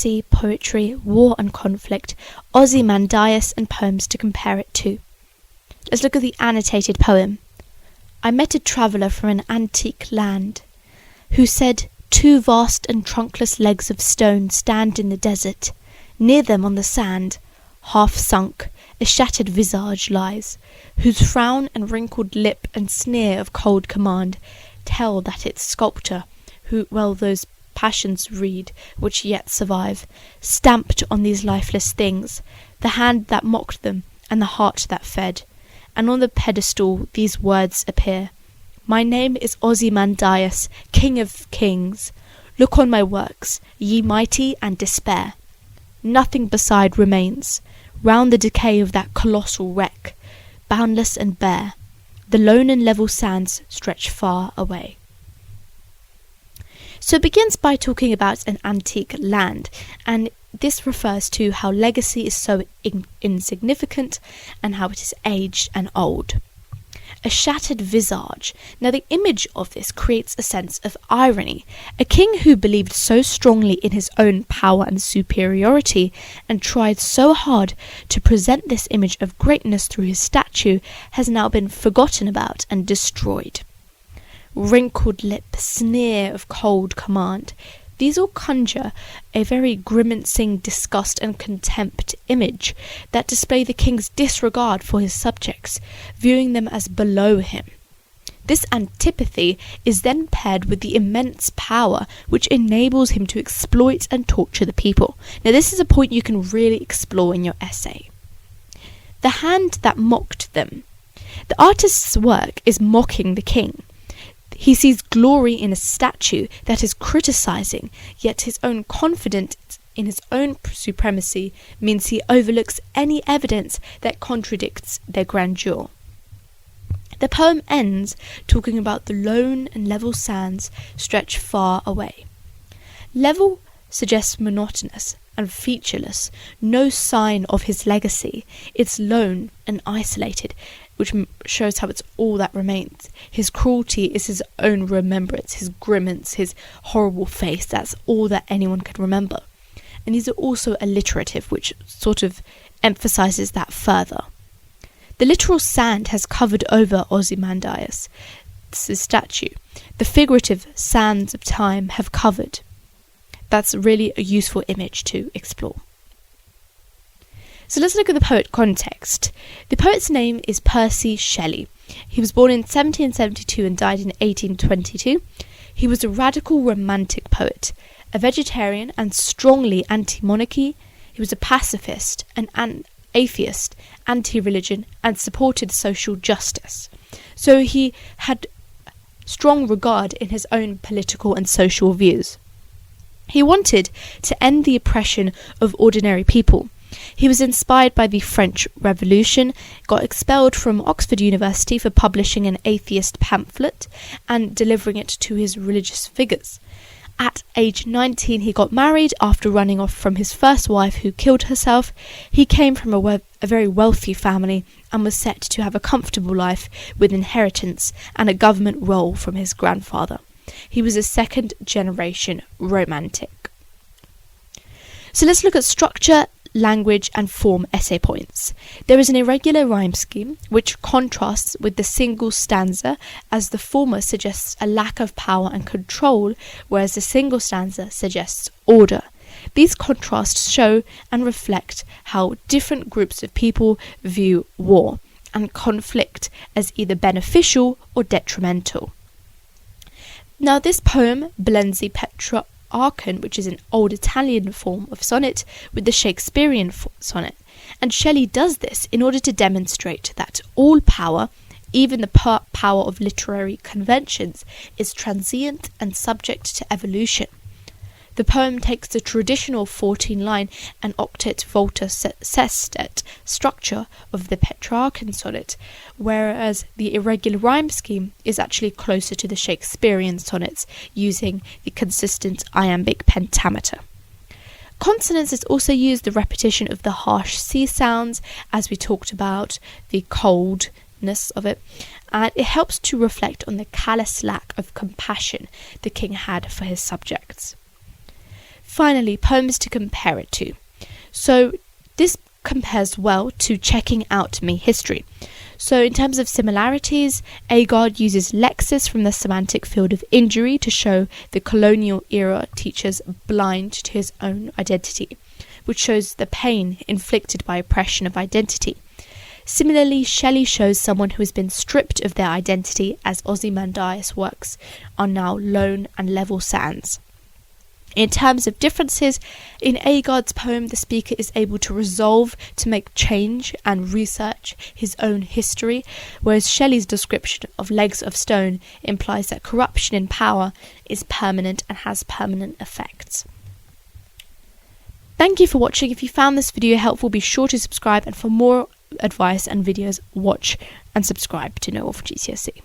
legacy, poetry, war and conflict, Ozymandias and poems to compare it to. Let's look at the annotated poem. I met a traveller from an antique land, who said, 2 vast and trunkless legs of stone stand in the desert. Near them on the sand, half sunk, a shattered visage lies, whose frown and wrinkled lip and sneer of cold command tell that its sculptor, who well those passions read which yet survive, stamped on these lifeless things the hand that mocked them and the heart that fed, and on the pedestal these words appear: My name is Ozymandias, King of Kings. Look on my works, ye mighty, and despair. Nothing beside remains, round the decay of that colossal wreck, boundless and bare, the lone and level sands stretch far away. So it begins by talking about an antique land, and this refers to how legacy is so insignificant and how it is aged and old. A shattered visage. Now the image of this creates a sense of irony. A king who believed so strongly in his own power and superiority and tried so hard to present this image of greatness through his statue has now been forgotten about and destroyed. Wrinkled lip, sneer of cold command. These all conjure a very grimacing disgust and contempt image that display the king's disregard for his subjects, viewing them as below him. This antipathy is then paired with the immense power which enables him to exploit and torture the people. Now this is a point you can really explore in your essay. The hand that mocked them. The artist's work is mocking the king. He sees glory in a statue that is criticizing, yet his own confidence in his own supremacy means he overlooks any evidence that contradicts their grandeur. The poem ends talking about the lone and level sands stretch far away. Level suggests monotonous and featureless, no sign of his legacy. It's lone and isolated, which shows how it's all that remains. His cruelty is his own remembrance, his grimace, his horrible face. That's all that anyone can remember. And these are also alliterative, which sort of emphasizes that further. The literal sand has covered over Ozymandias, the statue. The figurative sands of time have covered. That's really a useful image to explore. So let's look at the poet context. The poet's name is Percy Shelley. He was born in 1772 and died in 1822. He was a radical romantic poet, a vegetarian and strongly anti-monarchy. He was a pacifist, an atheist, anti-religion, and supported social justice. So he had strong regard in his own political and social views. He wanted to end the oppression of ordinary people. He was inspired by the French Revolution, got expelled from Oxford University for publishing an atheist pamphlet and delivering it to his religious figures. At age 19, he got married after running off from his first wife, who killed herself. He came from a very wealthy family and was set to have a comfortable life with inheritance and a government role from his grandfather. He was a second-generation romantic. So let's look at structure, language and form essay points. There is an irregular rhyme scheme which contrasts with the single stanza, as the former suggests a lack of power and control, whereas the single stanza suggests order. These contrasts show and reflect how different groups of people view war and conflict as either beneficial or detrimental. Now this poem blends the Petrarchan, which is an old Italian form of sonnet, with the Shakespearean sonnet, and Shelley does this in order to demonstrate that all power, even the power of literary conventions, is transient and subject to evolution. The poem takes the traditional 14-line and octet volta sestet structure of the Petrarchan sonnet, whereas the irregular rhyme scheme is actually closer to the Shakespearean sonnets, using the consistent iambic pentameter. Consonance is also used the repetition of the harsh C sounds, as we talked about, the coldness of it, and it helps to reflect on the callous lack of compassion the king had for his subjects. Finally, poems to compare it to. So this compares well to Checking Out Me History. So in terms of similarities, Agard uses lexis from the semantic field of injury to show the colonial era teacher's blind to his own identity, which shows the pain inflicted by oppression of identity. Similarly, Shelley shows someone who has been stripped of their identity, as Ozymandias' works are now lone and level sands. In terms of differences, in Agard's poem, the speaker is able to resolve to make change and research his own history, whereas Shelley's description of legs of stone implies that corruption in power is permanent and has permanent effects. Thank you for watching. If you found this video helpful, be sure to subscribe, and for more advice and videos, watch and subscribe to Know All for GCSE.